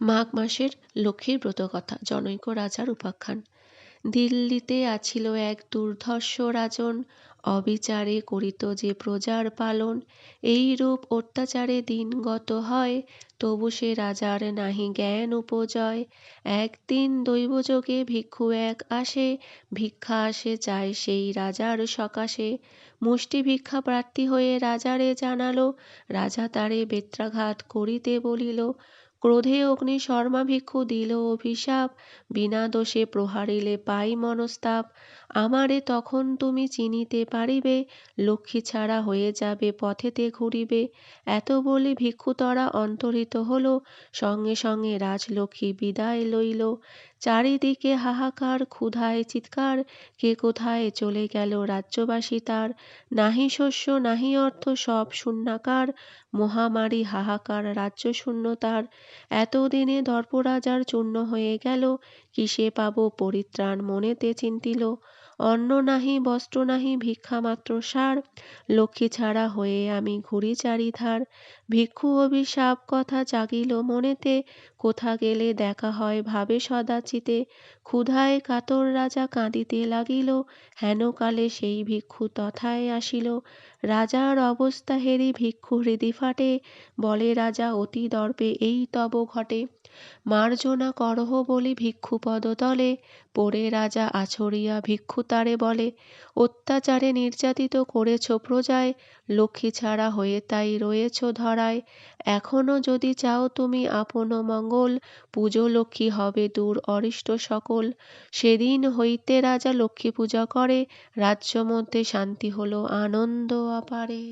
মাঘ মাসের লক্ষ্মীর ব্রতকথা। জনৈক রাজার উপাখ্যান। দিল্লীতে আছিল এক দুর্ধর্ষ রাজন, অবিচারে করিত যে প্রজার পালন। এইরূপ অত্যাচারে দিন গত হয়, তবু সে রাজার নাহি জ্ঞান উপজয়। একদিন দৈবযোগে ভিক্ষু এক আসে, ভিক্ষা আসে চায় সেই রাজার সকাশে। মুষ্টি ভিক্ষা প্রার্থী হয়ে রাজারে জানালো, রাজা তারে বেত্রাঘাত করিতে বলিল। ক্রোধে অগ্নি শর্মা ভিক্ষু দিল অভিশাপ, বিনা দোষে প্রহারিলে পাই মনস্তাপ। আমারে তখন তুমি চিনিতে পারিবে, লক্ষ্মী ছাড়া হয়ে যাবে পথেতে ঘুরিবে। এত বলি ভিক্ষুতরা অন্তরিত হল, সঙ্গে সঙ্গে রাজলক্ষ্মী বিদায় লইল। চারিদিকে হাহাকার, ক্ষুধায় চিৎকার, কে কোথায় চলে গেল রাজ্যবাসী তার। নাহি শস্য নাহি অর্থ, সব শূন্যাকার, মহামারী হাহাকার রাজ্য শূন্যতার। এতদিনে দর্পরাজার চূর্ণ হয়ে গেল, কিসে পাব পরিত্রাণ মনেতে চিন্তিল। অন্ন নাহি বস্ত্র নাহি ভিক্ষা মাত্র সার, লক্ষ্মী ছাড়া হয়ে আমি ঘুরি চারিধার। ভিক্ষু অভিশাপ কথা জাগিল মনেতে, কোথা গেলে দেখা হয় ভাবে সদা চিতে। ক্ষুধায় কাতর রাজা কাঁদিতে লাগিল, হেন কালে সেই ভিক্ষু তথায় আসিল। রাজার অবস্থা হেরি ভিক্ষু হৃদি ফাটে, বলে রাজা অতি দর্পে এই তব ঘটে। মার্জনা করহ বলি ভিক্ষু পদতলে, পড়ে রাজা আছড়িয়া ভিক্ষু তারে বলে। অত্যাচারে নির্যাতিত করেছ প্রজায়, লক্ষ্মী ছাড়া হয়ে তাই রয়েছ ধরায়। এখনো যদি চাও তুমি আপন মঙ্গল, পুজো লক্ষ্মী হবে দূর অরিষ্ট সকল। সেদিন হইতে রাজা লক্ষ্মী পূজা করে, রাজ্য মধ্যে শান্তি হলো আনন্দ অপারে।